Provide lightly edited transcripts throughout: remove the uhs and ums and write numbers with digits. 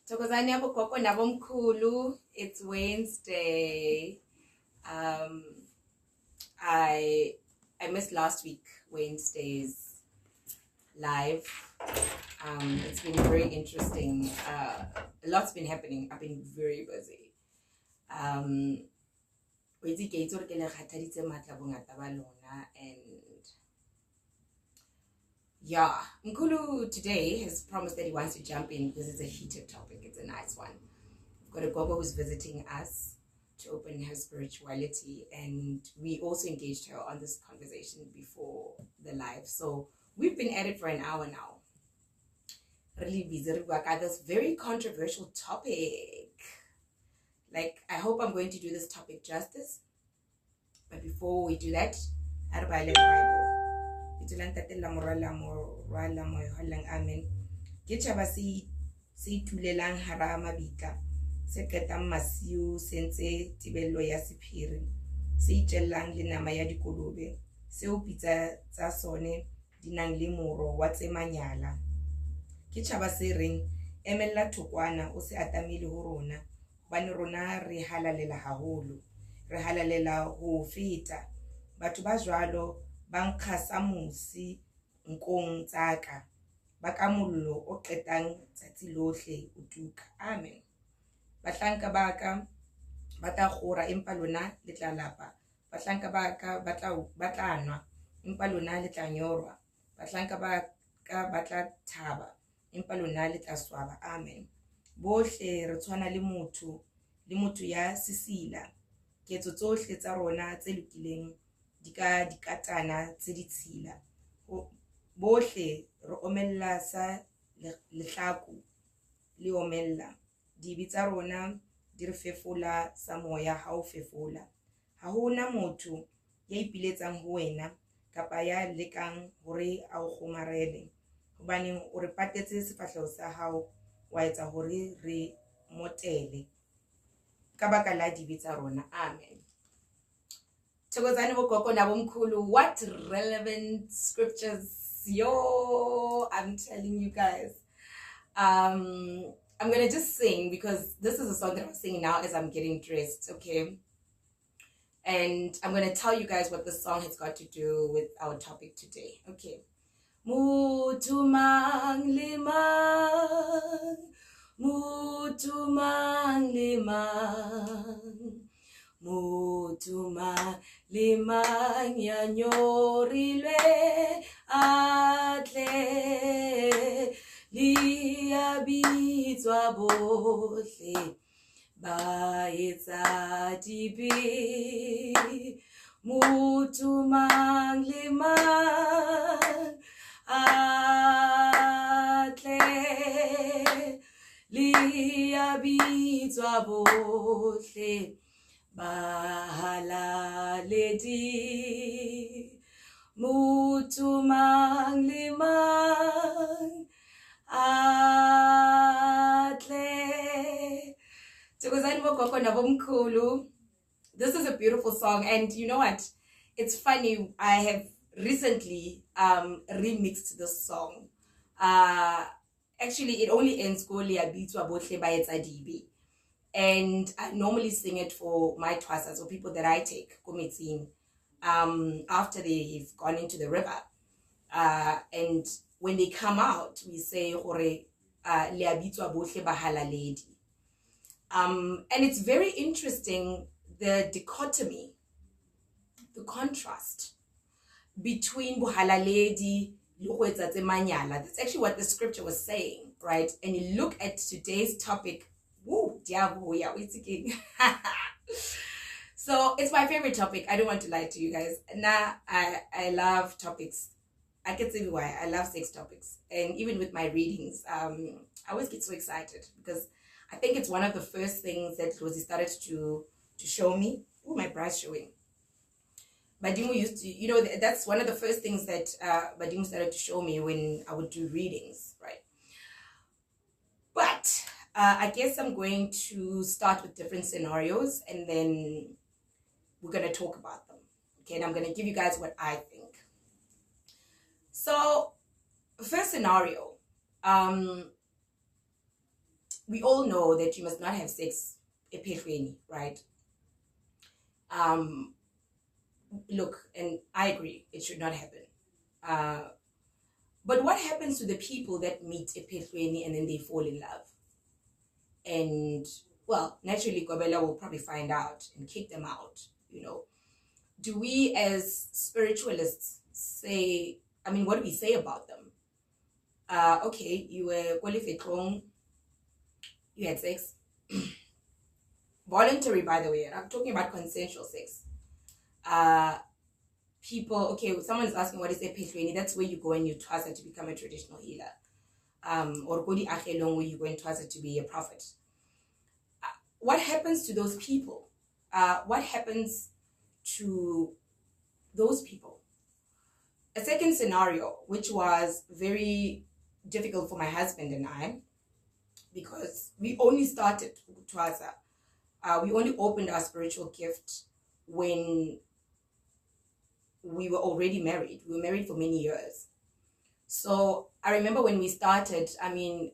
Thokozani abogogo nabomkhulu. It's Wednesday. I missed last week Wednesday's live. It's been very interesting. A lot's been happening. I've been very busy. And yeah, Mkulu today has promised that he wants to jump in because it's a heated topic. It's a nice one. We've got a gogo who's visiting us to open her spirituality, and we also engaged her on this conversation before the live. So we've been at it for an hour now. Really busy about this very controversial topic. Like, I hope I'm going to do this topic justice. But before we do that, out of our Bible. Amen. Ke tshaba se itulelang hara mabitla se qetang masiu sentse tibello ya sephiri se itellang le nama ya dikolobe seo pitsa tsa sone dinang le moro wa tsemanyala ke tshaba se reng emella thokwana o se atamile ho rona hobane rona re halalela haholo re halalela ho feta batho ba jwalo bankgasa musi nkong tsaka baka mollo o qetang tsatsi lohle o tuka. Amen. Batlanka baka bata khora empa lona le tla lapa batlanka baka batla nwa empa lona le tla nyorwa batlanka baka batla thaba empa lona le tla swaba. Amen. Bohle re tshwana le motho ya sisila ketso tsohle tsa rona tse lokileng dikatana tse ditshila bohle re omella sa lehlaku le omella dibi tsa rona di re fefola sa moya ha o fefola ha hona motho ya ipiletsang ho wena kapa ya lekang hore a o kgomarele hobane o re patetse sefahleho sa hao wa etsa hore re motele ka baka la dibi tsa rona. Amen. What relevant scriptures? Yo, I'm telling you guys. I'm gonna just sing because this is a song that I'm singing now as I'm getting dressed, okay? And I'm gonna tell you guys what this song has got to do with our topic today, okay? Mutu mang limang, mutu mang limang. Mutuma limang ya nyorilwe atle liabitswa bohle ba etsa dibi mutuma limang atle liabitswa bohle bahala ledi mutu mang limang atle. This is a beautiful song, and you know what? It's funny. I have recently remixed this song. Actually, it only ends go liabitswa bohle ba etsa dibi. And I normally sing it for my twasas, or people that I take kumitin after they've gone into the river. And when they come out, we say hore liabitswa bohle bahala ledi. And it's very interesting, the dichotomy, the contrast between buhala ledi le manyala. That's actually what the scripture was saying, right? And you look at today's topic. Woo, diabo, yeah, it's again. So it's my favorite topic. I don't want to lie to you guys. Nah, I love topics. I can tell you why. I love sex topics. And even with my readings, I always get so excited because I think it's one of the first things that Idlozi started to show me. Oh, my bra's showing. Badimu used to, you know, that's one of the first things that Badimu started to show me when I would do readings, right? But I guess I'm going to start with different scenarios and then we're going to talk about them. Okay, and I'm going to give you guys what I think. So, first scenario. we all know that you must not have sex ephehlweni, right? Look, and I agree, it should not happen. But what happens to the people that meet ephehlweni and then they fall in love? And, well, naturally, Gobela will probably find out and kick them out, you know. Do we as spiritualists say, I mean, what do we say about them? Okay, you were qualified, you had sex. Voluntary, by the way. I'm talking about consensual sex. People, okay, someone is asking what is ephehlweni. That's where you go and you twasa to become a traditional healer. Or kodi akhelong, where you go and twasa to be a prophet. What happens to those people? What happens to those people? A second scenario, which was very difficult for my husband and I, because we only started twasa. We only opened our spiritual gift when we were already married. We were married for many years. So I remember when we started, I mean,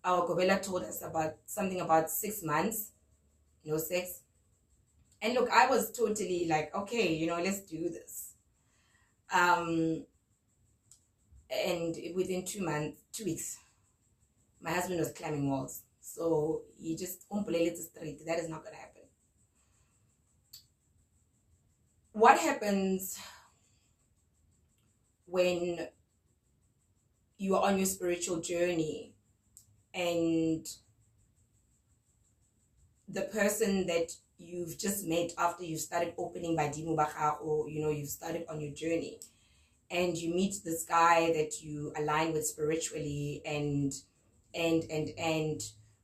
our Gobela told us something about 6 months, no sex. And look, I was totally like, okay, you know, let's do this. And within 2 weeks, my husband was climbing walls. So he just umpulele straight. That is not going to happen. What happens when you are on your spiritual journey and the person that you've just met after you started opening by Dimu Baka, or you know, you've started on your journey, and you meet this guy that you align with spiritually, and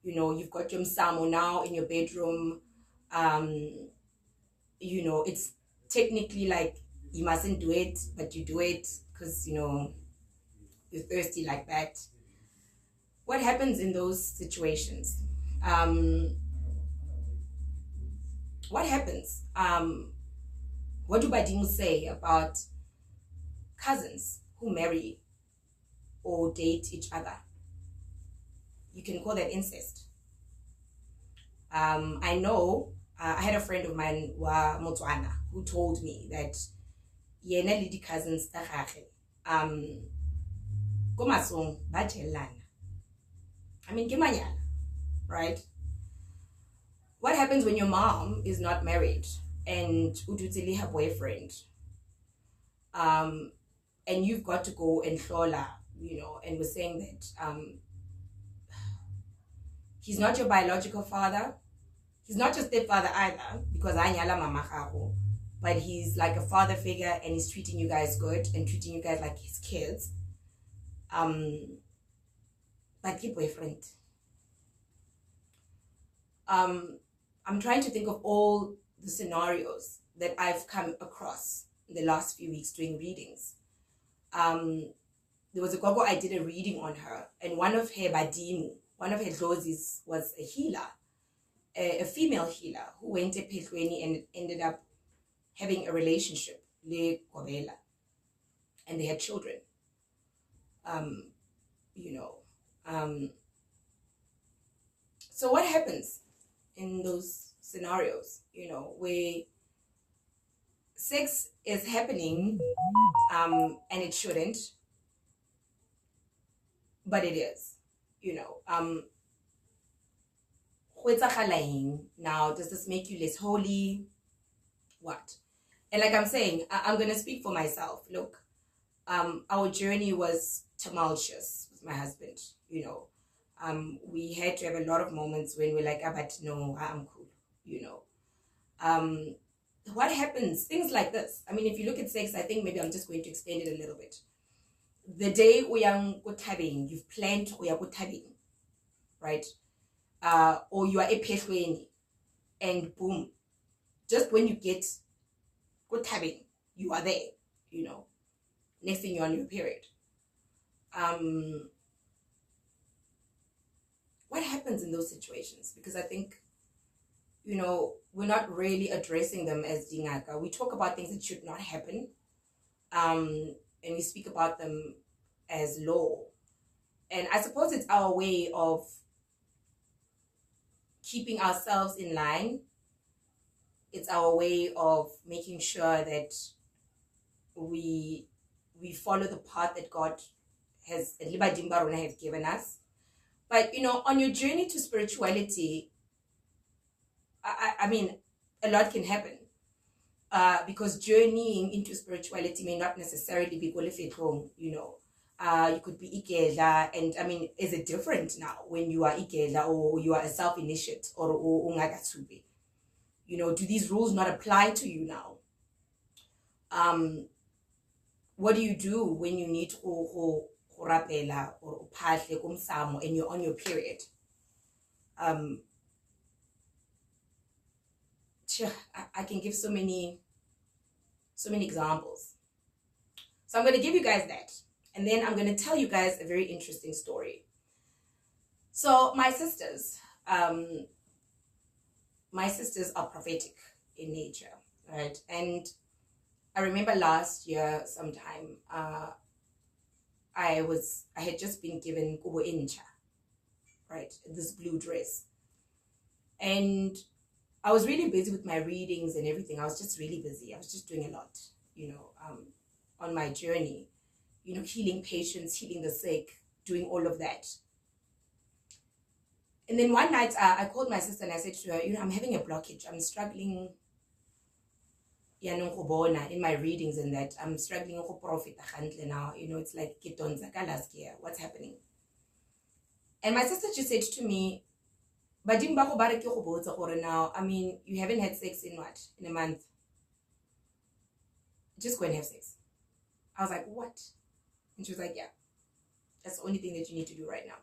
you know, you've got your msamo now in your bedroom. You know, it's technically like you mustn't do it, but you do it because, you know, you're thirsty like that. What happens in those situations? What happens? What do Badimu say about cousins who marry or date each other? You can call that incest. I know, I had a friend of mine, Motswana, who told me that yena lidi cousins ta gagwe ko masong ba jelana. I mean, ke manyala, right? What happens when your mom is not married and udutili her boyfriend, and you've got to go and hlola, you know, and we're saying that he's not your biological father. He's not your stepfather either, because I nyala mama gago, but he's like a father figure and he's treating you guys good and treating you guys like his kids. But keep boyfriend. I'm trying to think of all the scenarios that I've come across in the last few weeks doing readings. There was a gogo, I did a reading on her, and one of her badimu, one of her Idlozis was a healer, a female healer who went to ephehlweni and ended up having a relationship le Gobela, and they had children. You know, so what happens in those scenarios, you know, where sex is happening and it shouldn't, but it is, you know. Now, does this make you less holy? What? And like I'm saying, I'm going to speak for myself. Look, our journey was tumultuous with my husband, you know. We had to have a lot of moments when we're like, but no, I'm cool, you know. What happens? Things like this. I mean, if you look at sex, I think maybe I'm just going to explain it a little bit. The day you've planned to right? Or you are ephehlweni, and boom, just when you get you are there, you know. Next thing you're on your period. What happens in those situations? Because I think, you know, we're not really addressing them as dingaka. We talk about things that should not happen, and we speak about them as law. And I suppose it's our way of keeping ourselves in line. It's our way of making sure that we follow the path that God has given us. But on your journey to spirituality, I mean, a lot can happen. Because journeying into spirituality may not necessarily be golefetlong, you could be ikela, and I mean, is it different now when you are ikela or you are a self-initiate or ungakatsube? Do these rules not apply to you now? What do you do when you need to rapela or pahle kumsamo and you're on your period? I can give so many examples. So I'm going to give you guys that. And then I'm going to tell you guys a very interesting story. So my sisters are prophetic in nature, right? And I remember last year sometime, I had just been given kubo incha, right? This blue dress. And I was really busy with my readings and everything. I was just really busy. I was just doing a lot, on my journey, healing patients, healing the sick, doing all of that. And then one night I called my sister and I said to her, I'm having a blockage. I'm struggling in my readings and that. I'm struggling with profit now. It's like what's happening? And my sister just said to me, but now, I mean, you haven't had sex in what? In a month? Just go and have sex. I was like, what? And she was like, yeah, that's the only thing that you need to do right now.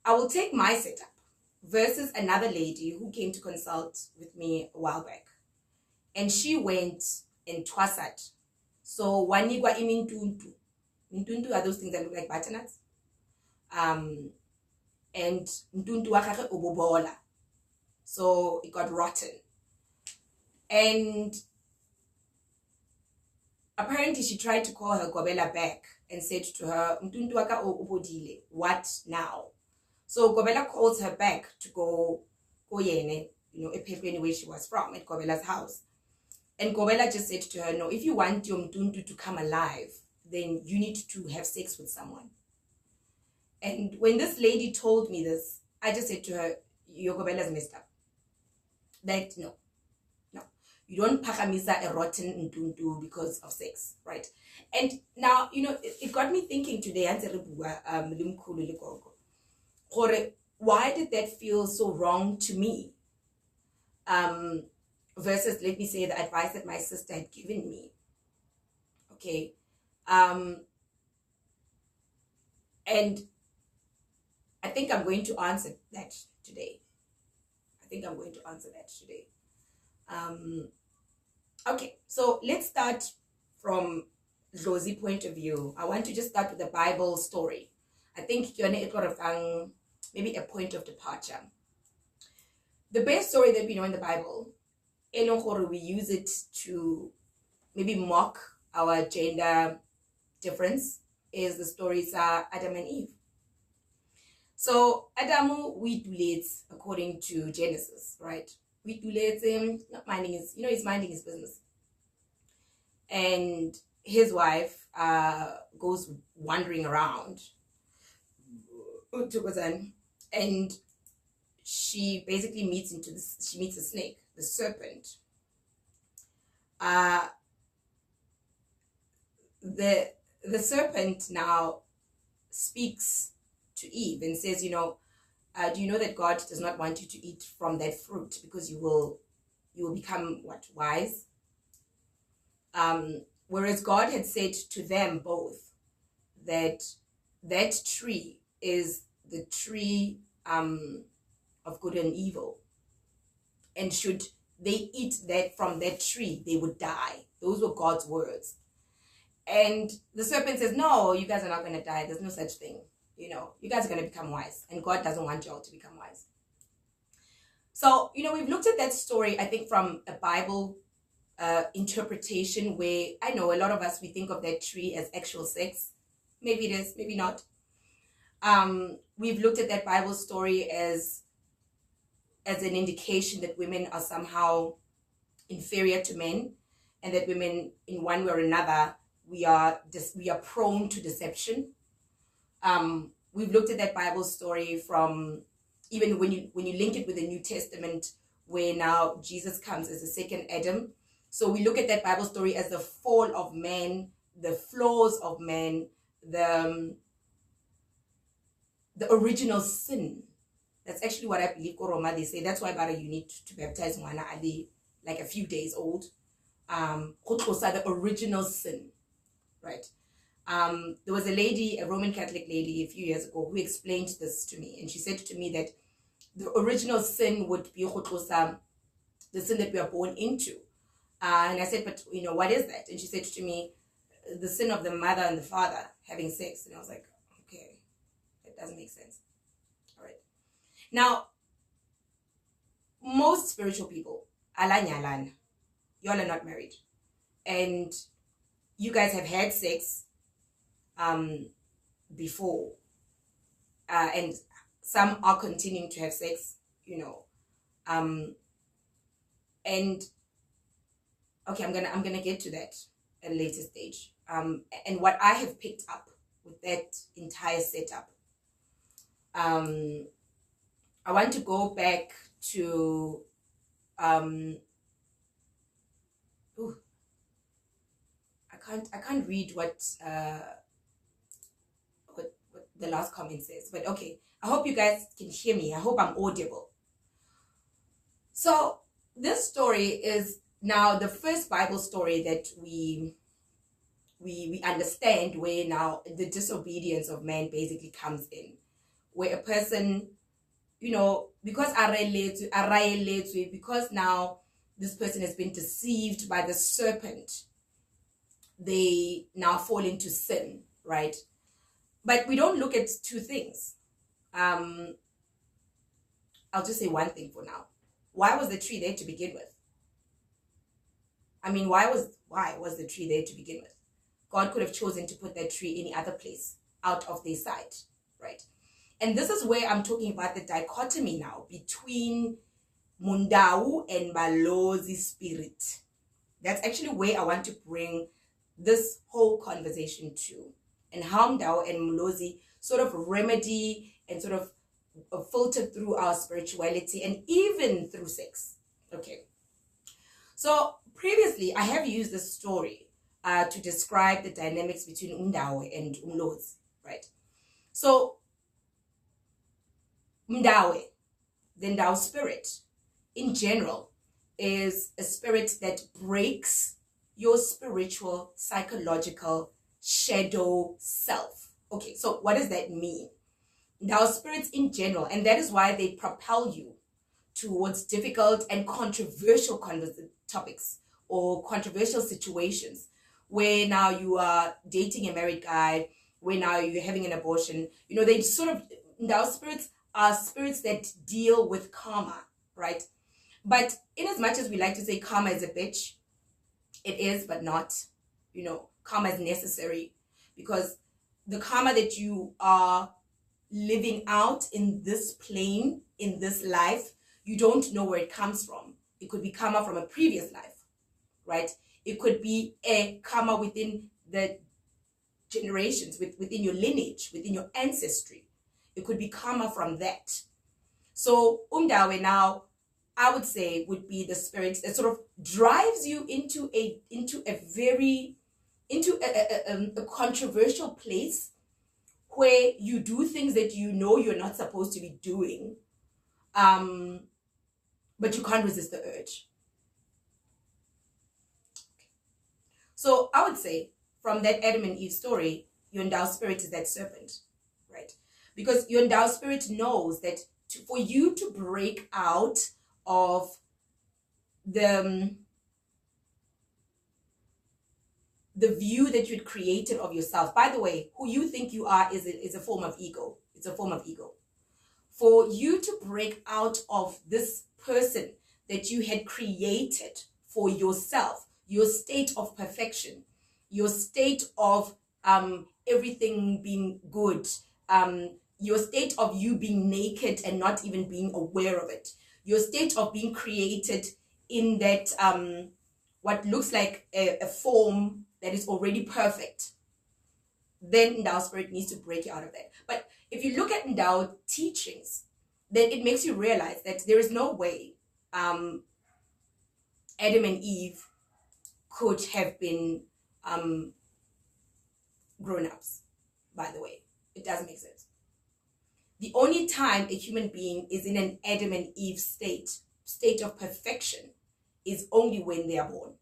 I will take my setup versus another lady who came to consult with me a while back. And she went and twasat. So, wanigwa imintuntu. Mintuntu are those things that look like butternuts. And mtuntu wakake obobola. So it got rotten. And apparently she tried to call her Gobela back and said to her, mtuntu waka obodile, what now? So Gobela calls her back to go yene, where she was from, at Gobela's house. And Gobela just said to her, no, if you want your mtuntu to come alive, then you need to have sex with someone. And when this lady told me this, I just said to her, your Gobela's messed up. That, no. You don't pakamisa a rotten ntuntu because of sex, right? And now, it got me thinking today, why did that feel so wrong to me? Versus, let me say, the advice that my sister had given me. Okay. And I think I'm going to answer that today. Okay, so let's start from Idlozi point of view. I want to just start with the Bible story. I think maybe a point of departure. The best story that we know in the Bible, we use it to maybe mock our gender difference, is the stories Adam and Eve. So Adamu widulates according to Genesis, right? Widulates him, not minding his, he's minding his business. And his wife goes wandering around, and she basically meets a snake, the serpent. The serpent now speaks to Eve and says, do you know that God does not want you to eat from that fruit because you will become wise? Whereas God had said to them both that tree is the tree of good and evil, and should they eat from that tree, they would die. Those were God's words. And the serpent says, no, you guys are not going to die. There's no such thing. You guys are going to become wise, and God doesn't want y'all to become wise. So, we've looked at that story, I think, from a Bible interpretation, where I know a lot of us, we think of that tree as actual sex. Maybe it is, maybe not. We've looked at that Bible story as as an indication that women are somehow inferior to men, and that women, in one way or another, we are prone to deception. We've looked at that Bible story from, even when you link it with the New Testament, where now Jesus comes as the second Adam. So we look at that Bible story as the fall of man, the flaws of man, the original sin. That's actually what I believe Koroma, they say. That's why you need to baptize Mwana Ali like a few days old. The original sin, right? There was a lady, a Roman Catholic lady a few years ago, who explained this to me. And she said to me that the original sin would be the sin that we are born into. And I said, but what is that? And she said to me, the sin of the mother and the father having sex. And I was like, okay, that doesn't make sense. All right. Now, most spiritual people, y'all are not married. And you guys have had sex before. And some are continuing to have sex, and okay, I'm gonna get to that at a later stage. And what I have picked up with that entire setup, I want to go back to I can't read what the last comment says, but okay, I hope you guys can hear me. I hope I'm audible. So this story is now the first Bible story that we understand, where now the disobedience of man basically comes in, where a person, because because now this person has been deceived by the serpent, they now fall into sin, right? But we don't look at two things. I'll just say one thing for now. Why was the tree there to begin with? I mean, why was the tree there to begin with? God could have chosen to put that tree any other place out of their sight, right? And this is where I'm talking about the dichotomy now between Mundau and Balozi spirit. That's actually where I want to bring this whole conversation to, and how Mundau and Mulozi sort of remedy and sort of filter through our spirituality and even through sex. Okay. So previously, I have used this story to describe the dynamics between Mundau and Umlozi, right? So Mndawe, the Ndau spirit, in general, is a spirit that breaks your spiritual, psychological shadow self. Okay, so what does that mean? Ndau spirits in general, and that is why they propel you towards difficult and controversial topics or controversial situations, where now you are dating a married guy, where now you're having an abortion. They sort of, Ndau spirits are spirits that deal with karma, right? But in as much as we like to say karma is a bitch, it is, but not. Karma is necessary, because the karma that you are living out in this plane, in this life, you don't know where it comes from. It could be karma from a previous life, right? It could be a karma within the generations, within your lineage, within your ancestry. It could be karma from that. So Umdawe now, I would say, would be the spirit that sort of drives you into a controversial place, where you do things that you're not supposed to be doing, but you can't resist the urge. So I would say, from that Adam and Eve story, your Ndau spirit is that serpent, right? Because your Ndau spirit knows that for you to break out of the view that you'd created of yourself. By the way, who you think you are is a form of ego. It's a form of ego. For you to break out of this person that you had created for yourself, your state of perfection, your state of everything being good, your state of you being naked and not even being aware of it, your state of being created in that what looks like a form that is already perfect, then Ndao spirit needs to break you out of that. But if you look at Ndao teachings, then it makes you realize that there is no way Adam and Eve could have been grown-ups. By the way, it doesn't make sense. The only time a human being is in an Adam and Eve state of perfection, is only when they are born.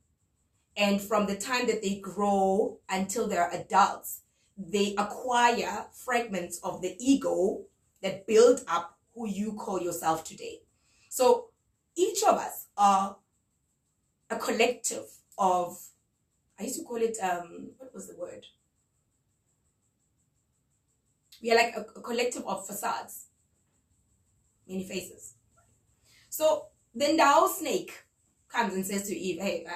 And from the time that they grow until they're adults, they acquire fragments of the ego that build up who you call yourself today. So each of us are a collective of, I used to call it, what was the word? We are like a collective of facades, many faces. So then the owl snake comes and says to Eve, hey,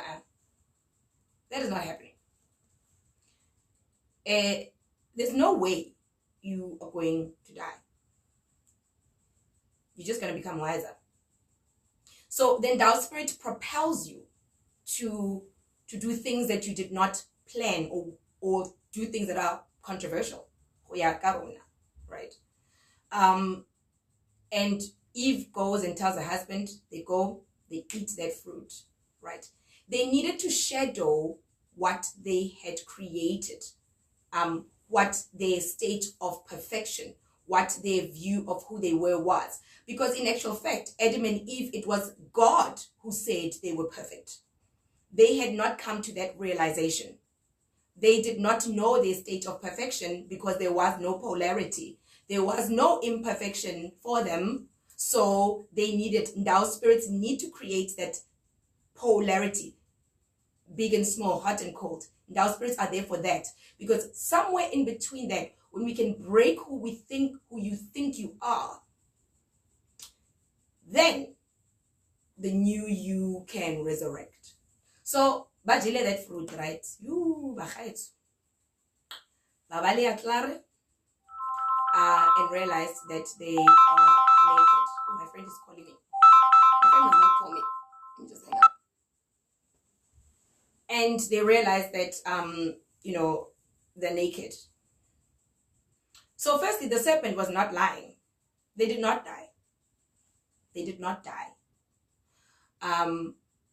that is not happening. There's no way you are going to die. You're just going to become wiser. So then Tao Spirit propels you to do things that you did not plan, or do things that are controversial. Right? And Eve goes and tells her husband, they eat that fruit, right? They needed to shadow what they had created, what their state of perfection, what their view of who they were was. Because in actual fact, Adam and Eve, it was God who said they were perfect. They had not come to that realization. They did not know their state of perfection because there was no polarity. There was no imperfection for them. So they needed, Ndao spirits need to create that polarity, big and small, hot and cold. Ndao spirits are there for that, because somewhere in between that, when we can break who you think you are, then the new you can resurrect. So, bajile that fruit, right? You bachait. Babali aklare, and realized that they are naked. Oh, my friend is calling me. My friend does not call me. Let me just hang up. And they realized that, they're naked. So firstly, the serpent was not lying. They did not die. They did not die.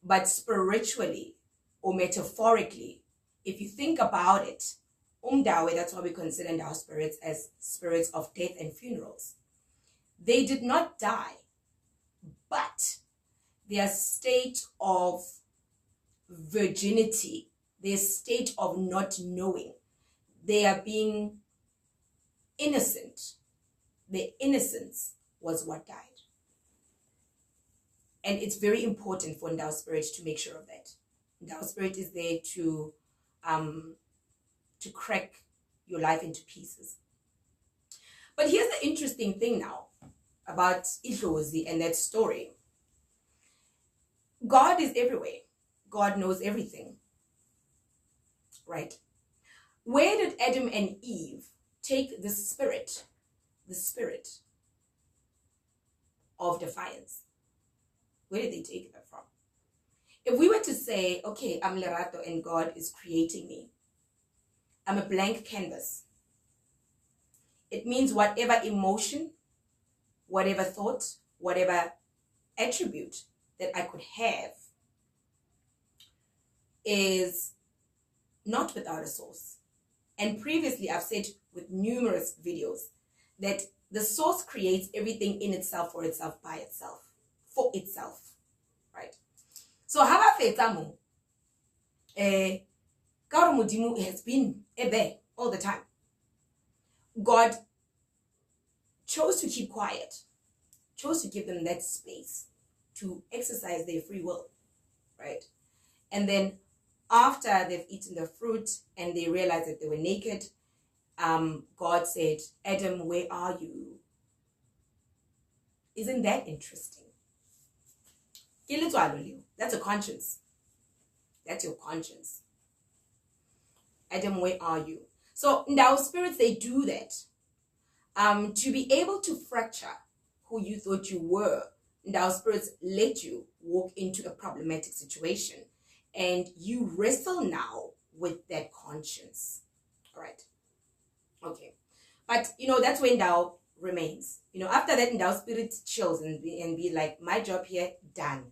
But spiritually or metaphorically, if you think about it, Umdawe, that's why we consider our spirits as spirits of death and funerals. They did not die, but their state of virginity, their state of not knowing, they are being innocent. Their innocence was what died. And it's very important for Ndao Spirit to make sure of that. Ndao Spirit is there to crack your life into pieces. But here's the interesting thing now about Idlozi and that story. God is everywhere. God knows everything. Right? Where did Adam and Eve take the spirit of defiance? Where did they take that from? If we were to say, okay, I'm Lerato and God is creating me, I'm a blank canvas. It means whatever emotion, whatever thought, whatever attribute that I could have is not without a source. And previously I've said with numerous videos that the source creates everything in itself, for itself, by itself, for itself, right? So how about Fetamo? Mudimu has been ebe all the time. God chose to keep quiet, chose to give them that space to exercise their free will, right? And then after they've eaten the fruit and they realized that they were naked, God said, Adam, where are you? Isn't that interesting? That's a conscience. That's your conscience. Adam, where are you? So in our spirits, they do that to be able to fracture who you thought you were Ndao spirits let you walk into a problematic situation, and you wrestle now with that conscience. All right. Okay. But, that's when Ndao remains. After that, Ndao spirit chills and be like, my job here, done.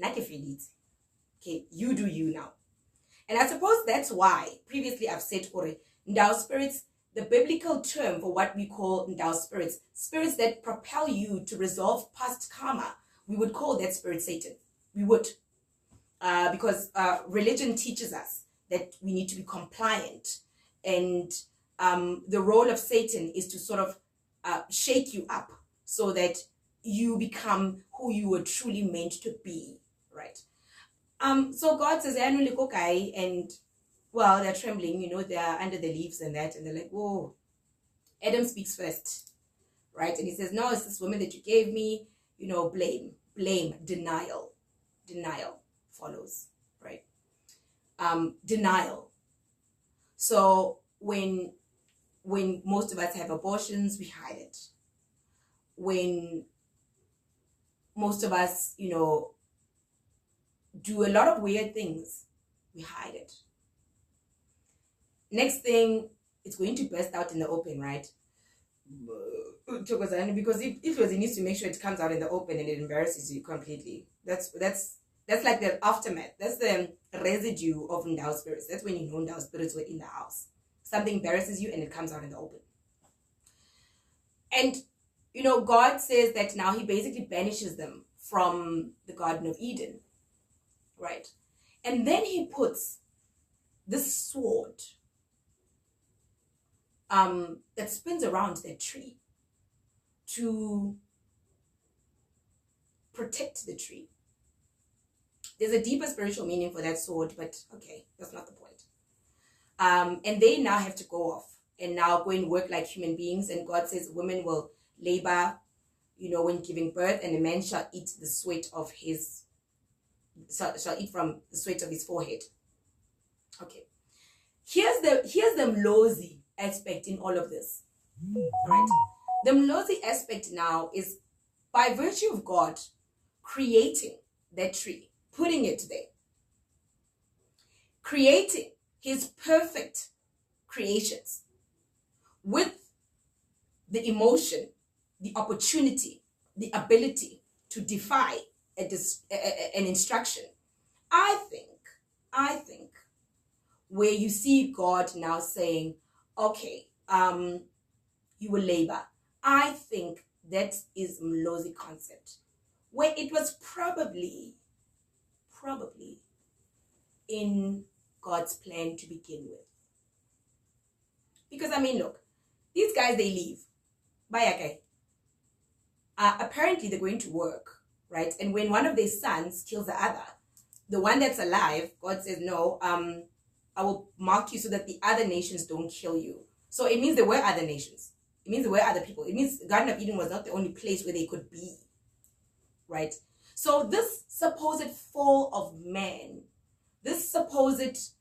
Okay, you do you now. And I suppose that's why previously I've said, Ndao spirits, the biblical term for what we call Ndao spirits, spirits that propel you to resolve past karma, we would call that spirit Satan. We would. Because religion teaches us that we need to be compliant. And the role of Satan is to sort of shake you up so that you become who you were truly meant to be, right? So God says, and well, they're trembling, they're under the leaves and that, and they're like, whoa. Adam speaks first, right? And he says, no, it's this woman that you gave me, blame, denial follows, right? Denial. So when most of us have abortions, we hide it. When most of us, do a lot of weird things, we hide it. Next thing, it's going to burst out in the open, right? Because Idlozi needs to make sure it comes out in the open and it embarrasses you completely. That's like the aftermath. That's the residue of Ndao spirits. That's when you know Ndao spirits were in the house. Something embarrasses you and it comes out in the open. And, God says that now he basically banishes them from the Garden of Eden. Right? And then he puts this sword that spins around that tree to protect the tree. There's a deeper spiritual meaning for that sword, but okay, that's not the point. And they now have to go off and now go and work like human beings. And God says women will labor, when giving birth, and a man shall eat the sweat of his, shall eat from the sweat of his forehead. Okay. Here's the Mlozi aspect in all of this. Right? The Mlozi aspect now is by virtue of God creating that tree, putting it there, creating his perfect creations with the emotion, the opportunity, the ability to defy an instruction. I think where you see God now saying, okay, you will labor. I think that is Mlozi concept, where it was probably in God's plan to begin with. Because look, these guys, they leave. Bye, apparently they're going to work, right? And when one of their sons kills the other, the one that's alive, God says, no, I will mark you so that the other nations don't kill you. So it means there were other nations. It means there were other people. It means the Garden of Eden was not the only place where they could be, right? So this supposed fall of man, this supposed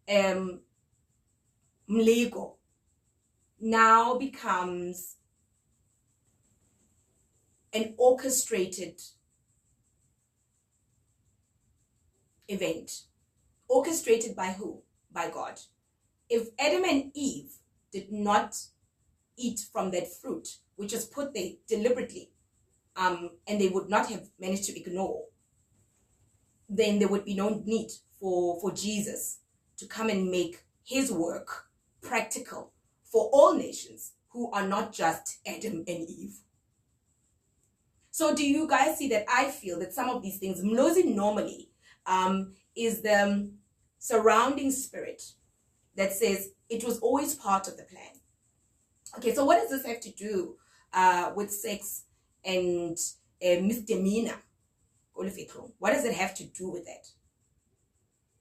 mlego, now becomes an orchestrated event. Orchestrated by who? By God. If Adam and Eve did not eat from that fruit, which was put there deliberately, and they would not have managed to ignore, then there would be no need for Jesus to come and make his work practical for all nations who are not just Adam and Eve. So do you guys see that I feel that some of these things, Mlozi normally is the surrounding spirit that says it was always part of the plan. Okay, so what does this have to do with sex and misdemeanor? What does it have to do with that?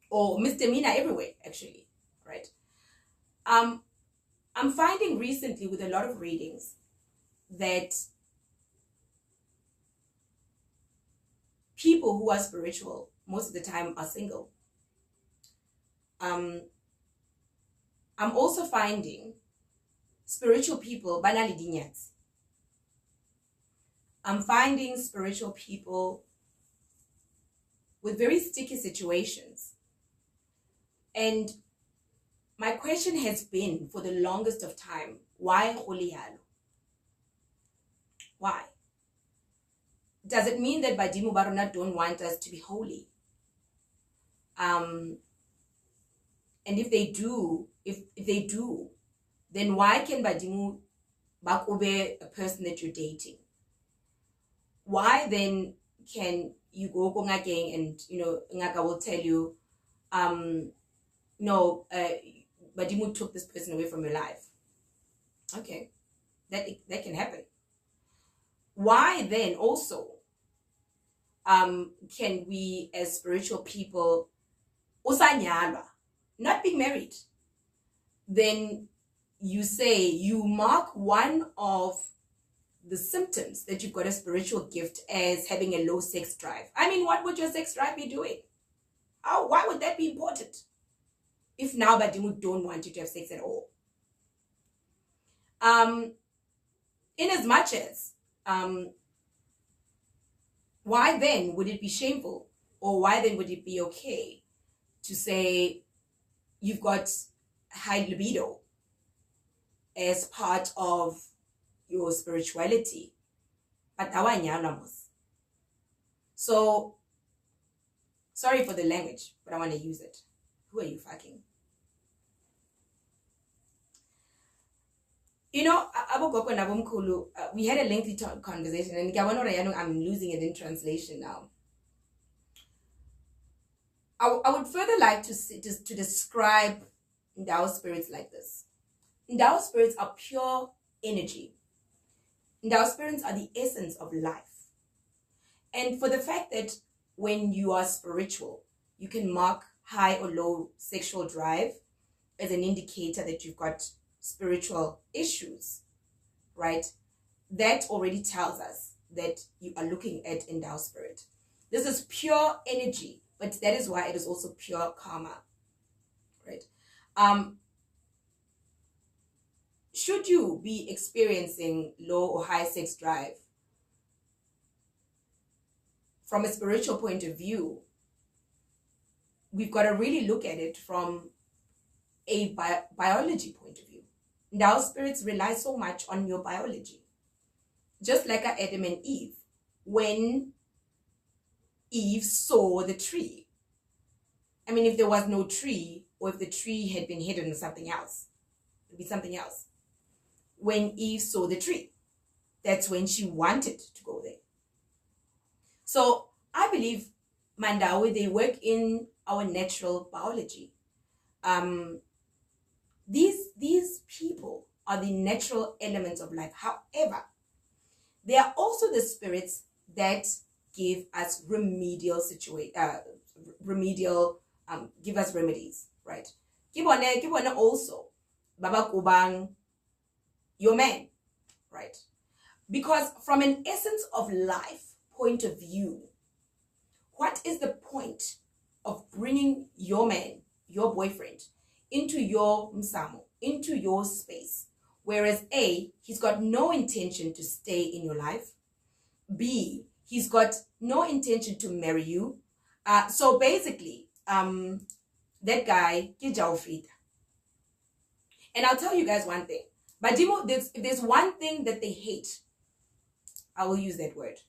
Or misdemeanor everywhere, actually, right? I'm finding recently with a lot of readings that people who are spiritual most of the time are single. I'm also finding spiritual people banally dinyats. I'm finding spiritual people with very sticky situations. And my question has been for the longest of time, why Holialo? Why? Does it mean that Badimu Barona don't want us to be holy? And if they do, then why can Badimu Bakobe a person that you're dating? Why then can you go again and Ngaka will tell you, no, Badimu took this person away from your life. Okay, that can happen. Why then also can we as spiritual people usanyalwa, not being married? Then you say you mark one of the symptoms that you've got a spiritual gift as having a low sex drive. I mean, what would your sex drive be doing? Why would that be important? If now Badimu don't want you to have sex at all. In as much as, why then would it be shameful? Or why then would it be okay to say you've got high libido as part of your spirituality? But so, sorry for the language, but I want to use it. Who are you fucking? We had a lengthy conversation, and I'm losing it in translation now. I would further like to describe Ndao spirits like this. Ndao spirits are pure energy. Ndao spirits are the essence of life. And for the fact that when you are spiritual, you can mark high or low sexual drive as an indicator that you've got spiritual issues, right? That already tells us that you are looking at Ndao spirit. This is pure energy, but that is why it is also pure karma, right? Should you be experiencing low or high sex drive, from a spiritual point of view, we've got to really look at it from a biology point of view. Ndao spirits rely so much on your biology. Just like Adam and Eve. When Eve saw the tree, I mean, if there was no tree, or if the tree had been hidden in something else, it would be something else. When Eve saw the tree, that's when she wanted to go there. So I believe Mandawi, they work in our natural biology. These people are the natural elements of life. However, they are also the spirits that give us give us remedies, right? Kibone also, Baba Kubang, your man, right? Because from an essence of life point of view, what is the point of bringing your man, your boyfriend, into your msamo, into your space, whereas A, he's got no intention to stay in your life, B, he's got no intention to marry you, so basically, that guy, and I'll tell you guys one thing, but if there's one thing that they hate, I will use that word.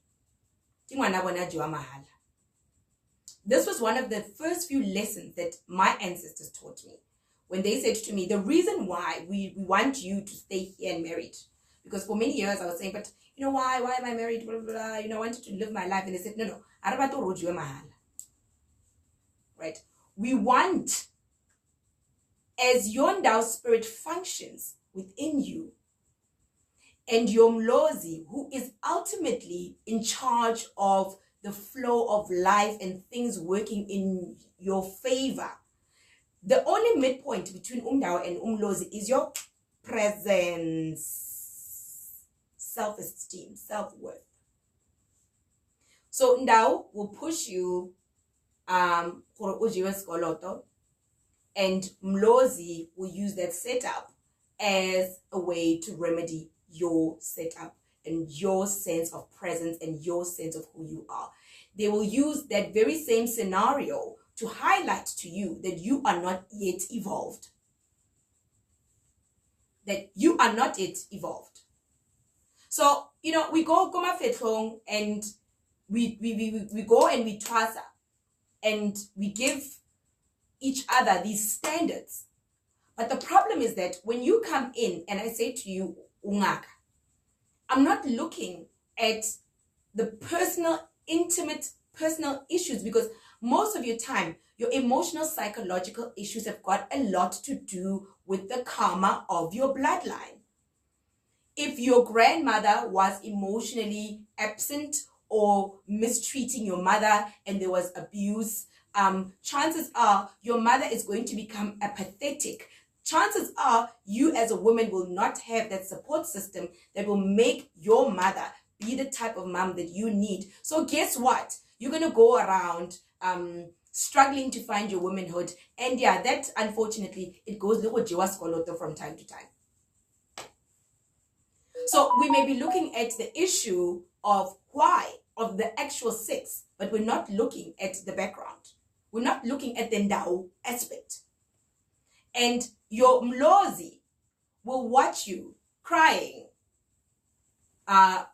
This was one of the first few lessons that my ancestors taught me. When they said to me, the reason why we want you to stay here and married, because for many years I was saying, but why am I married, blah, blah, blah. I wanted to live my life. And they said, no, right? We want, as your Ndao spirit functions within you, and your Mlozi, who is ultimately in charge of the flow of life and things working in your favor, the only midpoint between Ndao and Mlozi is your presence, self-esteem, self-worth. So Ndao will push you and Mlozi will use that setup as a way to remedy your setup and your sense of presence and your sense of who you are. They will use that very same scenario to highlight to you that you are not yet evolved. That you are not yet evolved. So, you know, we go Goma and we go and we twasa and we give each other these standards. But the problem is that when you come in and I say to you, Ungaka, I'm not looking at the personal, intimate, personal issues, because most of your time, your emotional, psychological issues have got a lot to do with the karma of your bloodline. If your grandmother was emotionally absent or mistreating your mother and there was abuse, chances are your mother is going to become apathetic. Chances are you as a woman will not have that support system that will make your mother be the type of mom that you need. So guess what? You're going to go around struggling to find your womanhood. And yeah, that unfortunately, it goes little jiwaskoloto from time to time. So we may be looking at the issue of why, of the actual sex, but we're not looking at the background. We're not looking at the ndao aspect. And your mlozi will watch you crying. But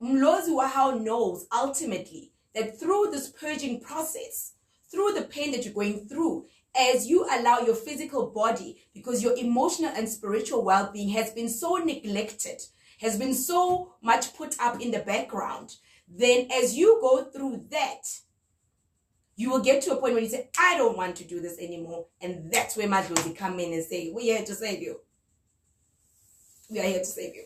mlozi wahao knows ultimately that through this purging process, through the pain that you're going through, as you allow your physical body, because your emotional and spiritual well-being has been so neglected, has been so much put up in the background, then as you go through that, you will get to a point where you say, I don't want to do this anymore. And that's where Madlozi come in and say, we're here to save you. We are here to save you.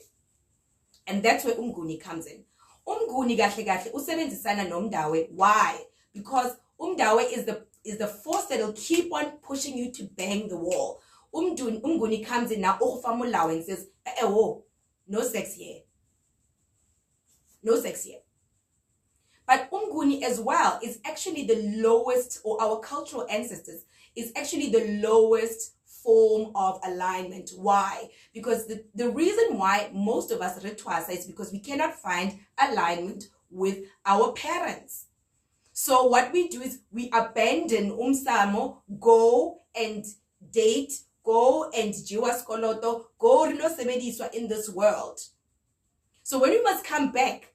And that's where Umguni comes in. Umguni gahle gahle usebenzisana nomdawe. Why? Because umdawe is the force that will keep on pushing you to bang the wall. Umguni comes in now and says, oh, no sex here. No sex here. But Umguni as well is actually the lowest, or our cultural ancestors, is actually the lowest form of alignment. Why? Because the reason why most of us retwasa is because we cannot find alignment with our parents. So what we do is we abandon umsamo, go and date, go and jiwaskoloto, go rilo sebediswa in this world. So when we must come back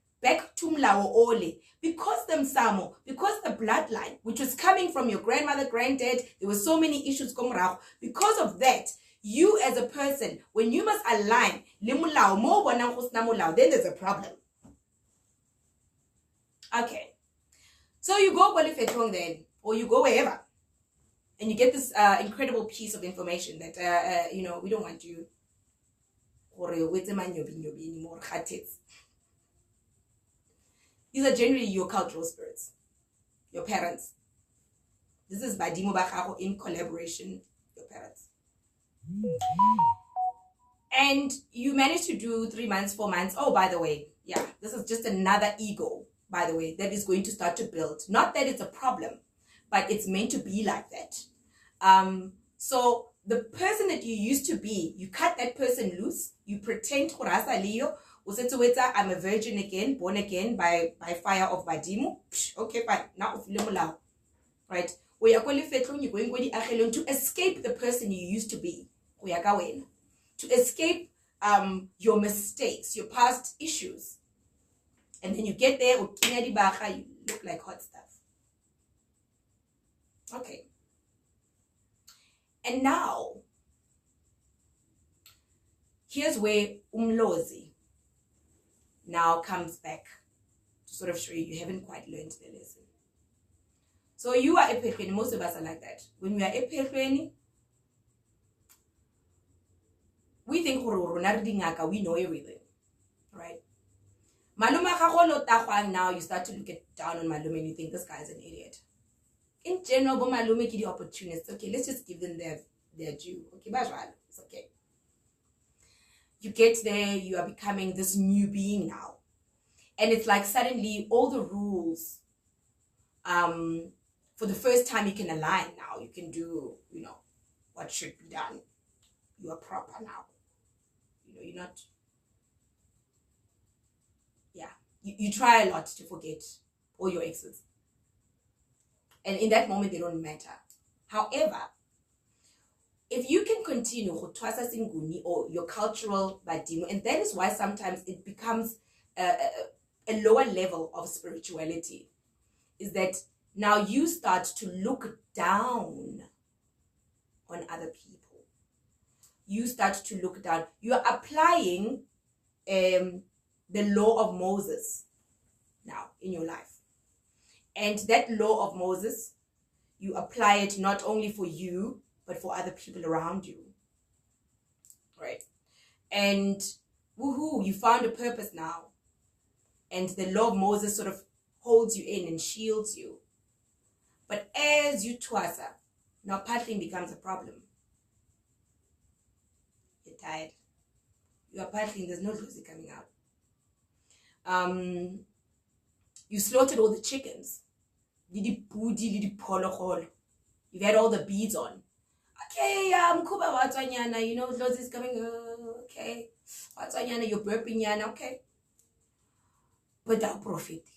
to mlawo ole, because the msamo, because the bloodline, which was coming from your grandmother, granddad, there were so many issues komrao. Because of that, you as a person, when you must align, then there's a problem. Okay. So you go Kwalifetong then, or you go wherever, and you get this incredible piece of information that, you know, we don't want you. These are generally your cultural spirits, your parents. This is by Dimo Bakaro in collaboration, your parents. And you managed to do 3 months, 4 months. Oh, by the way, yeah, this is just another ego, by the way, that is going to start to build. Not that it's a problem, but it's meant to be like that. So the person that you used to be, you cut that person loose, you pretend Leo, I'm a virgin again, born again by fire of Badimu. Okay, fine. Now right? You're going to escape the person you used to be. To escape your mistakes, your past issues. And then you get there, you look like hot stuff. Okay. And now, here's where Umlozi now comes back to sort of show you haven't quite learned the lesson. So you are ephelweni. Most of us are like that. When we are ephelweni, we think we know everything, right? Now you start to look down on Malume and you think this guy is an idiot. In general, Malume give the opportunists. Okay, let's just give them their due. Okay, it's okay. You get there, you are becoming this new being now. And it's like suddenly all the rules for the first time you can align now. You can do, what should be done. You are proper now. You're not, you try a lot to forget all your exes. And in that moment, they don't matter. However, if you can continue or your cultural badimo, and that is why sometimes it becomes a lower level of spirituality, is that now you start to look down on other people. You start to look down. You are applying the law of Moses now in your life. And that law of Moses, you apply it not only for you, but for other people around you. Right? And woohoo, you found a purpose now. And the law of Moses sort of holds you in and shields you. But as you twasa, now paddling becomes a problem. You're tired. You are paddling, there's no Idlozi coming out. You slaughtered all the chickens. You've had all the beads on. Okay, Kuba Watsanyana, Idlozi is coming. Okay. Watsanyana, you're burping yana, okay. Without profit.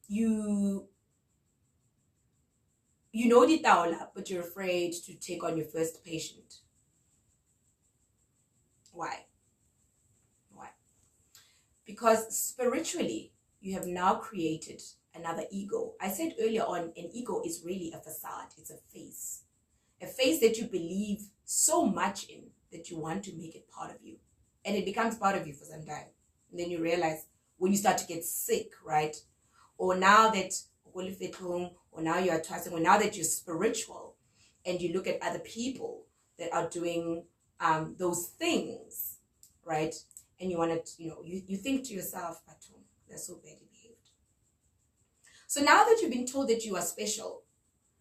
You know the taola, but you're afraid to take on your first patient. Why? Because spiritually, you have now created another ego. I said earlier on, an ego is really a facade. It's a face. A face that you believe so much in that you want to make it part of you. And it becomes part of you for some time. And then you realize when you start to get sick, right? Or now that or now you are trusting, or now that you're spiritual and you look at other people that are doing those things, right? And you want to, you think to yourself, but they're so badly behaved. So now that you've been told that you are special,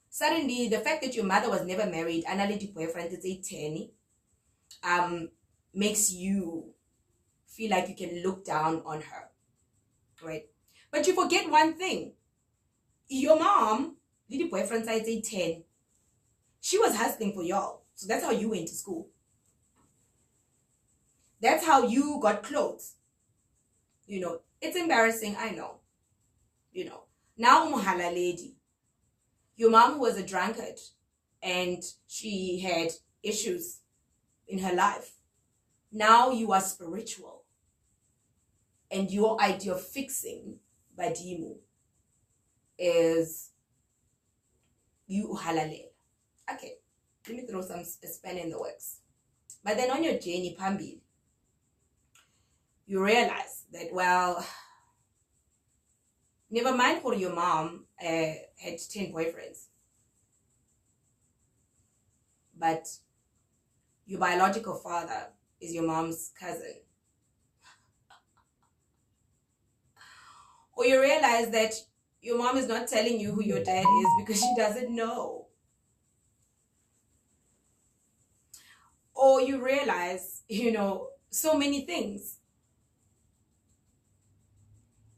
suddenly the fact that your mother was never married, analytic boyfriend is 10, makes you feel like you can look down on her, right? But you forget one thing. Your mom, little boyfriend size 10, she was hustling for y'all. So that's how you went to school. That's how you got clothes. It's embarrassing, I know. Now Muhala lady, your mom was a drunkard and she had issues in her life. Now you are spiritual. And your idea of fixing Badimu is you halale. Okay, let me throw some span in the works. But then on your journey, Pambi, you realize that, well, never mind for your mom had 10 boyfriends. But your biological father is your mom's cousin. Or you realize that your mom is not telling you who your dad is because she doesn't know. Or you realize, so many things.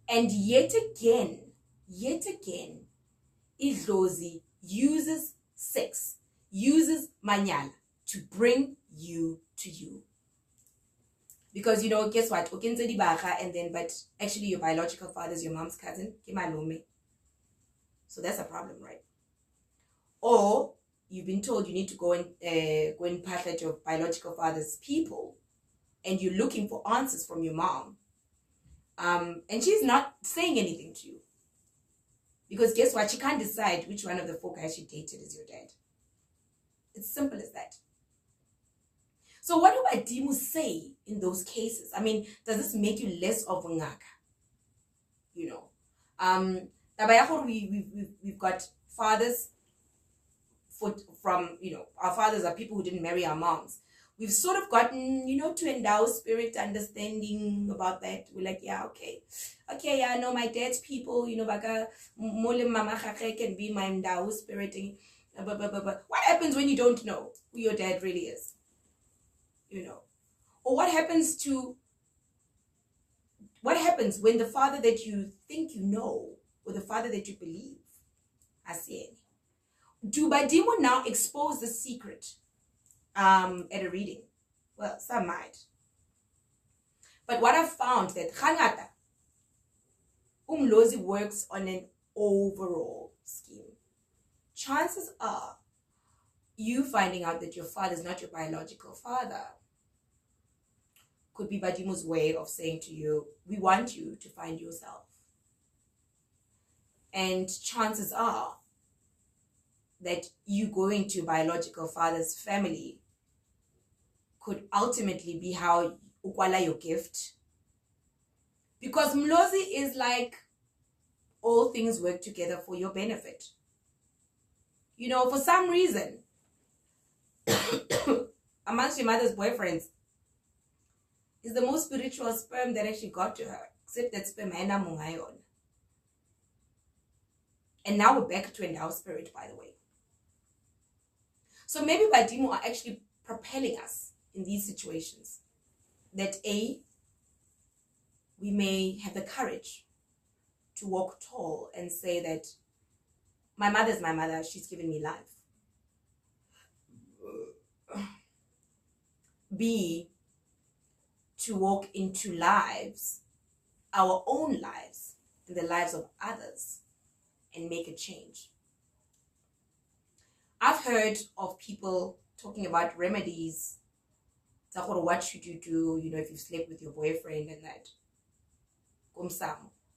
And yet again, Idlozi uses sex, uses manyala to bring you to you. Because, guess what? And then, but actually your biological father is your mom's cousin. So that's a problem, right? Or you've been told you need to go and pass at your biological father's people, and you're looking for answers from your mom. And she's not saying anything to you. Because guess what? She can't decide which one of the 4 guys she dated is your dad. It's simple as that. So what do Adimu say in those cases? I mean, does this make you less of a ngaka? We've got fathers from, our fathers are people who didn't marry our moms. We've sort of gotten, to endow spirit understanding about that. We're like, yeah, okay. Okay, yeah, no, my dad's people, baka mole mama can be my endow spirit. But what happens when you don't know who your dad really is? Or what happens when the father that you think or the father that you believe Asieni. Do badimo now expose the secret at a reading? Well, some might. But what I've found that Khangata Umlozi works on an overall scheme. Chances are you finding out that your father is not your biological father could be Badimo's way of saying to you, we want you to find yourself. And chances are that you going to your biological father's family could ultimately be how ukwala your gift. Because Mlozi is like all things work together for your benefit. You know, for some reason, amongst your mother's boyfriends, is the most spiritual sperm that actually got to her. Except that sperm haina mungayon. And now we're back to endow spirit, by the way. So maybe Badimo are actually propelling us in these situations. That A, we may have the courage to walk tall and say that my mother's my mother, she's given me life. B, to walk into lives, our own lives, and the lives of others, and make a change. I've heard of people talking about remedies. What should you do, you know, if you slept with your boyfriend and that?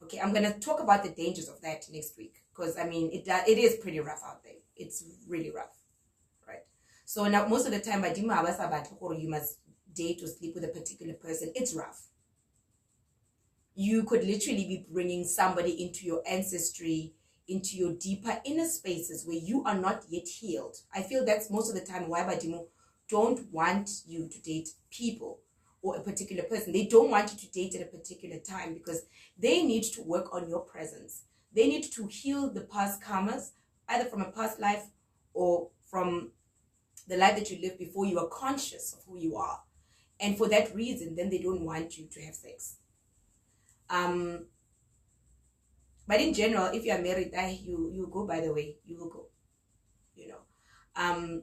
Okay, I'm going to talk about the dangers of that next week. Because, I mean, it is pretty rough out there. It's really rough, right? So now, most of the time, you must date or sleep with a particular person. It's rough. You could literally be bringing somebody into your ancestry, into your deeper inner spaces where you are not yet healed. I feel that's most of the time why Badimo don't want you to date people or a particular person. They don't want you to date at a particular time because they need to work on your presence. They need to heal the past karmas, either from a past life or from the life that you lived before you are conscious of who you are. And for that reason, then they don't want you to have sex. But in general, if you are married, you go, by the way, you will go, you know.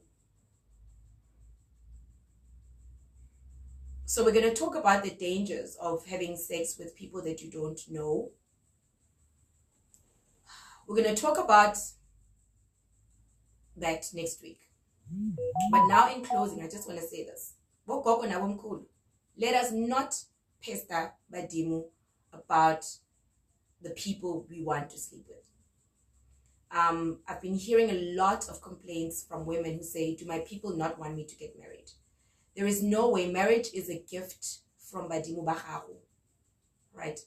So we're going to talk about the dangers of having sex with people that you don't know. We're going to talk about that next week. But now in closing, I just want to say this. Let us not pester Badimo about the people we want to sleep with. I've been hearing a lot of complaints from women who say, do my people not want me to get married? There is no way. Marriage is a gift from Badimo Baharu, right?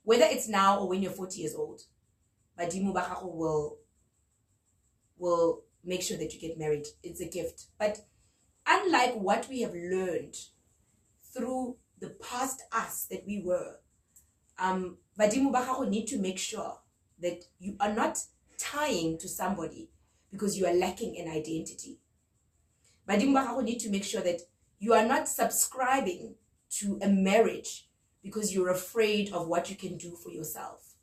Whether it's now or when you're 40 years old, Badimo Baharu will make sure that you get married. It's a gift. But unlike what we have learned through the past us that we were, Badimo Baharu need to make sure that you are not tying to somebody because you are lacking an identity. Badimo Baharu need to make sure that you are not subscribing to a marriage because you're afraid of what you can do for yourself.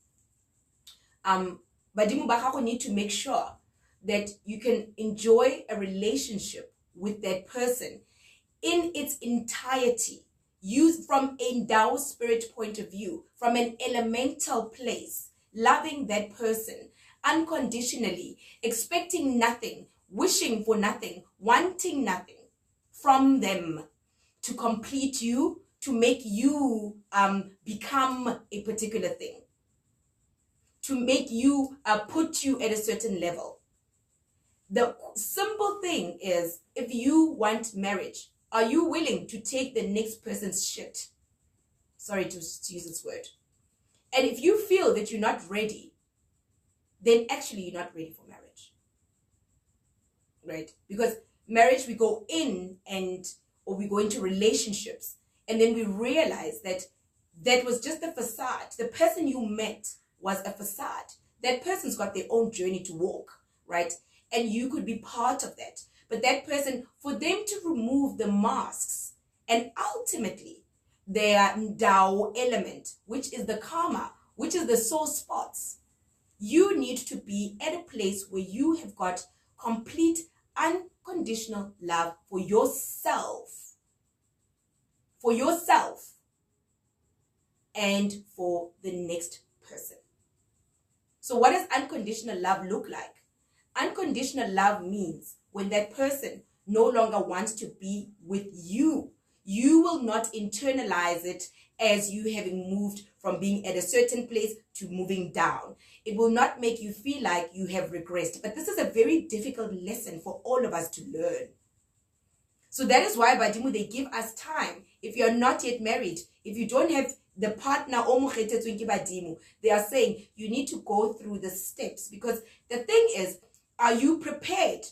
Badimo Baharu need to make sure that you can enjoy a relationship with that person in its entirety, used from a Tao spirit point of view, from an elemental place, loving that person unconditionally, expecting nothing, wishing for nothing, wanting nothing from them to complete you, to make you become a particular thing, to make you put you at a certain level. The simple thing is, if you want marriage, are you willing to take the next person's shit? Sorry to use this word. And if you feel that you're not ready, then actually you're not ready for marriage. Right? Because marriage, we go in or we go into relationships, and then we realize that that was just a facade. The person you met was a facade. That person's got their own journey to walk, right? And you could be part of that. But that person, for them to remove the masks and ultimately their Tao element, which is the karma, which is the soul spots, You need to be at a place where you have got complete unconditional love for yourself. For yourself and for the next person. So what does unconditional love look like? Unconditional love means when that person no longer wants to be with you, you will not internalize it as you having moved from being at a certain place to moving down. It will not make you feel like you have regressed. But this is a very difficult lesson for all of us to learn. So that is why Badimu, they give us time. If you're not yet married, if you don't have the partner, they are saying you need to go through the steps. Because the thing is, are you prepared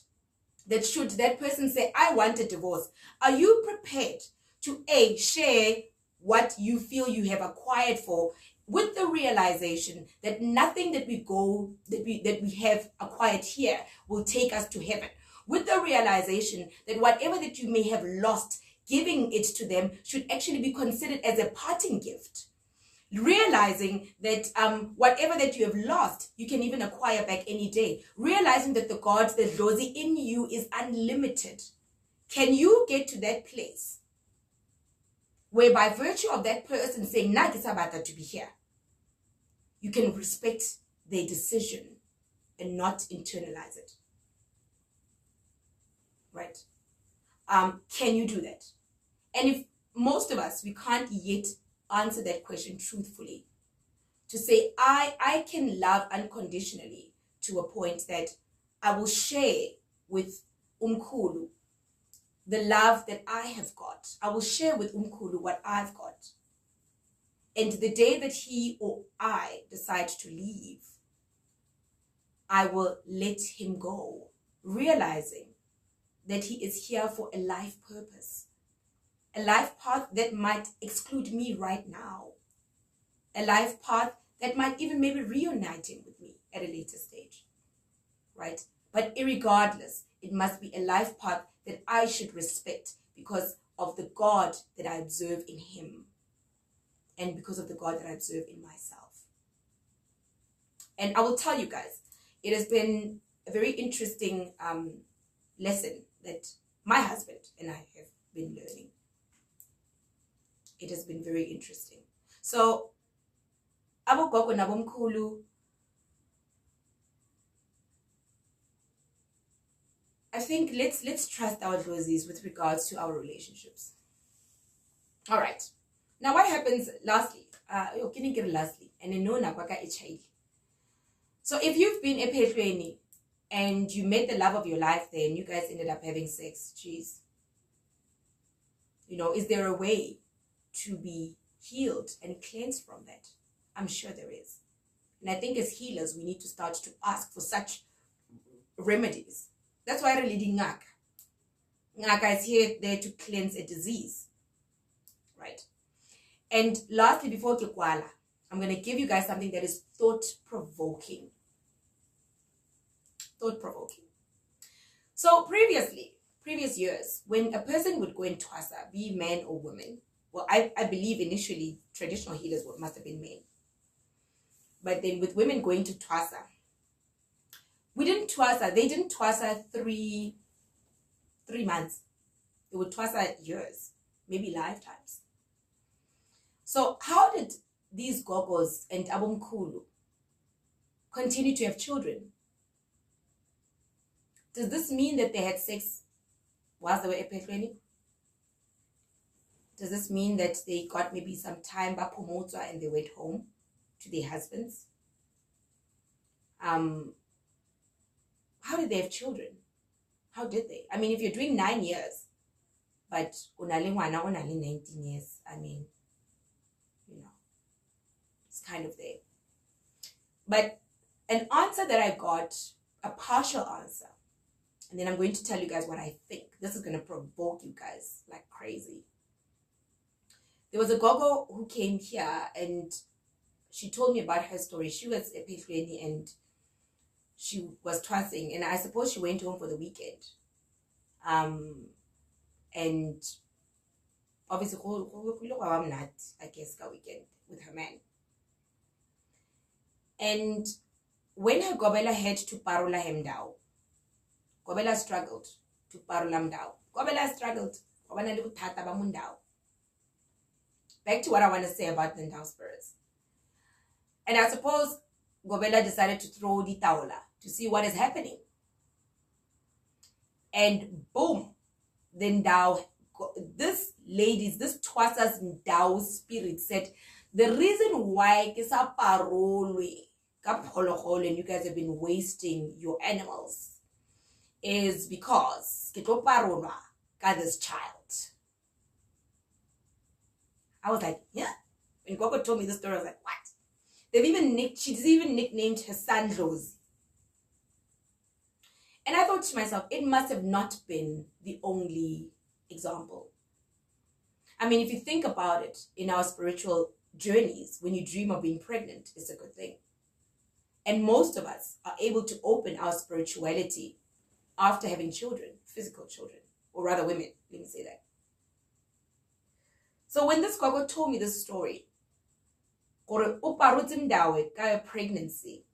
that should that person say, I want a divorce, are you prepared to share what you feel you have acquired for, with the realization that nothing that we have acquired here will take us to heaven, with the realization that whatever that you may have lost, giving it to them should actually be considered as a parting gift. Realizing that whatever that you have lost, you can even acquire back any day. Realizing that the God, the Idlozi in you is unlimited. Can you get to that place where by virtue of that person saying, nah, it's about to be here, you can respect their decision and not internalize it? Right? Can you do that? And if most of us, we can't yet answer that question truthfully, to say, I can love unconditionally to a point that I will share with Umkhulu the love that I have got. I will share with Umkhulu what I've got. And the day that he or I decide to leave, I will let him go, realizing that he is here for a life purpose. A life path that might exclude me right now. A life path that might even maybe reunite him with me at a later stage. Right? But irregardless, it must be a life path that I should respect because of the God that I observe in him. And because of the God that I observe in myself. And I will tell you guys, it has been a very interesting lesson that my husband and I have been learning. It has been very interesting. So, abogogo nabomkhulu, I think let's trust our Idlozis with regards to our relationships. All right. Now, what happens lastly? So, if you've been ephelweni and you met the love of your life there and you guys ended up having sex, geez, is there a way to be healed and cleansed from that? I'm sure there is. And I think as healers, we need to start to ask for such remedies. That's why really Ngaka is here there to cleanse a disease. Right? And lastly, before Kikwala, I'm going to give you guys something that is thought-provoking. Thought-provoking. So previous years, when a person would go in Twasa, be man or woman, well, I believe initially traditional healers must have been men. But then with women going to Twasa, they didn't Twasa 3 months. They would Twasa years, maybe lifetimes. So how did these gogos and abomkhulu continue to have children? Does this mean that they had sex whilst they were ephelweni? Does this mean that they got maybe some time bapumotwa and they went home to their husbands? How did they have children? How did they? I mean, if you're doing 9 years, but only 19 years, I mean, it's kind of there. But an answer that I got, a partial answer, and then I'm going to tell you guys what I think. This is going to provoke you guys like crazy. There was a gogo who came here and she told me about her story. She was ephelweni and she was twassing, and I suppose she went home for the weekend. And obviously, I guess, weekend with her man. And when her Gobela had to parola him down, Gobela struggled to parola him down. Gobela struggled. Back to what I want to say about the Ndau spirits. And I suppose Gobela decided to throw the taula to see what is happening. And boom, then Ndau, this Twasa's Ndau spirit said, the reason why kesa parolwe ka phologolo and you guys have been wasting your animals is because ke tlo parolwa ka this child. I was like, yeah. When Gogo told me the story, I was like, what? She's even nicknamed her son Idlozi. And I thought to myself, it must have not been the only example. I mean, if you think about it, in our spiritual journeys, when you dream of being pregnant, it's a good thing. And most of us are able to open our spirituality after having children, physical children, or rather women, let me say that. So when this Gogo told me this story, pregnancy,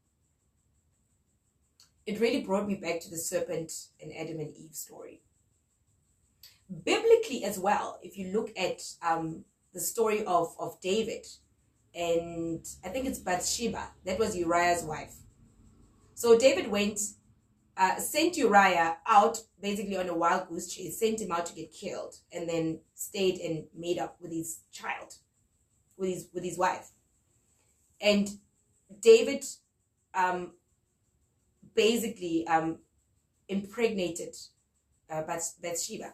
it really brought me back to the serpent and Adam and Eve story. Biblically as well, if you look at the story of David, and I think it's Bathsheba, that was Uriah's wife. So David went, sent Uriah out basically on a wild goose chase, sent him out to get killed, and then stayed and made up with his child, with his wife. And David basically impregnated Bathsheba.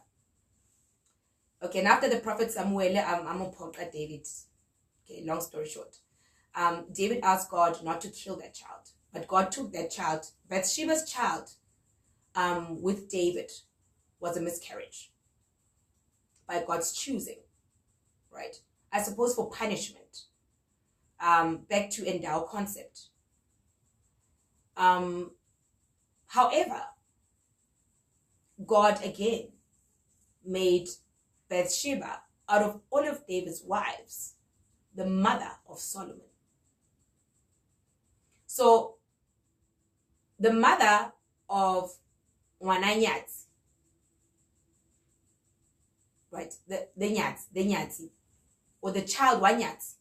Okay, and after the prophet Samuel, I'm gonna point at David. Okay, long story short. David asked God not to kill that child, but God took that child. Bathsheba's child with David was a miscarriage by God's choosing, right? I suppose for punishment. Back to Ndau concept. However, God again made Bathsheba, out of all of David's wives, the mother of Solomon. So, the mother of Wananyatsi, right, the Nyatsi, or the child Wanyatsi,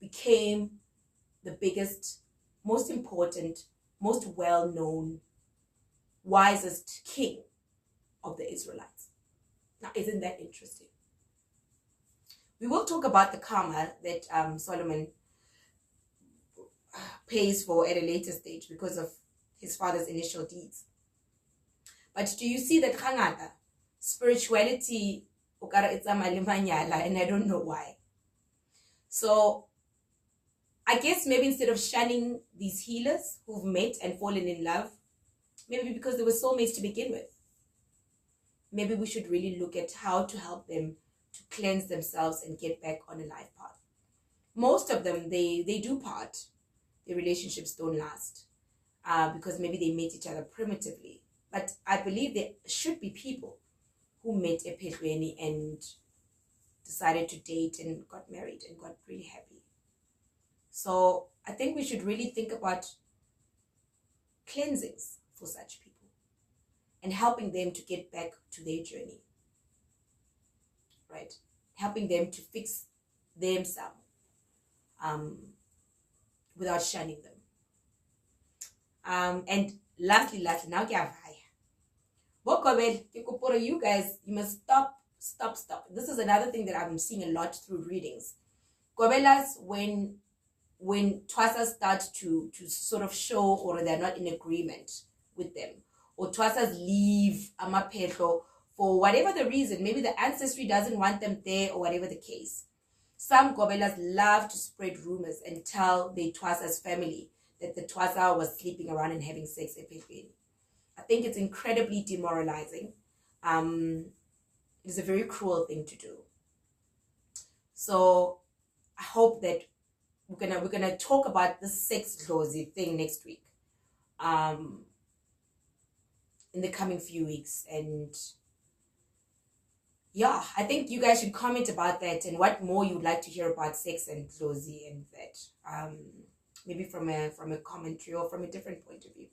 became the biggest, most important, most well-known, wisest king of the Israelites. Now, isn't that interesting? We will talk about the karma that Solomon pays for at a later stage because of his father's initial deeds. But do you see that Khangata, spirituality, and I don't know why. So I guess maybe instead of shunning these healers who've met and fallen in love, maybe because they were soulmates to begin with, maybe we should really look at how to help them to cleanse themselves and get back on a life path. Most of them, they do part. Their relationships don't last because maybe they met each other primitively. But I believe there should be people who met ephelweni and decided to date and got married and got really happy. So I think we should really think about cleansings for such people and helping them to get back to their journey, right? Helping them to fix themselves without shunning them. And lastly, now you guys, you must stop. This is another thing that I'm seeing a lot through readings. Gobelas, when Twasas start to sort of show or they're not in agreement with them, or Twasas leave Amapetlo for whatever the reason, maybe the ancestry doesn't want them there or whatever the case. Some Gobelas love to spread rumors and tell the Twasas family that the Twasa was sleeping around and having sex ephelweni. I think it's incredibly demoralizing. It is a very cruel thing to do. So I hope that we're gonna talk about this sex Idlozi thing next week, in the coming few weeks. And yeah, I think you guys should comment about that and what more you'd like to hear about sex and Idlozi and that. maybe from a commentary or from a different point of view.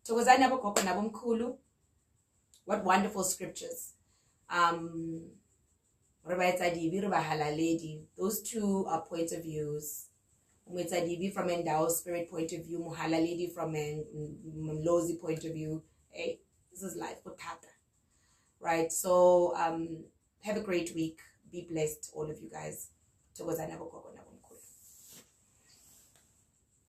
Thokozani abogogo nabomkhulu. What wonderful scriptures. Those two are points of views. From Endow's spirit point of view, Muhalaledi from a Mlozi point of view. Hey, this is life. Right? So have a great week. Be blessed, all of you guys. Thokozani abogogo.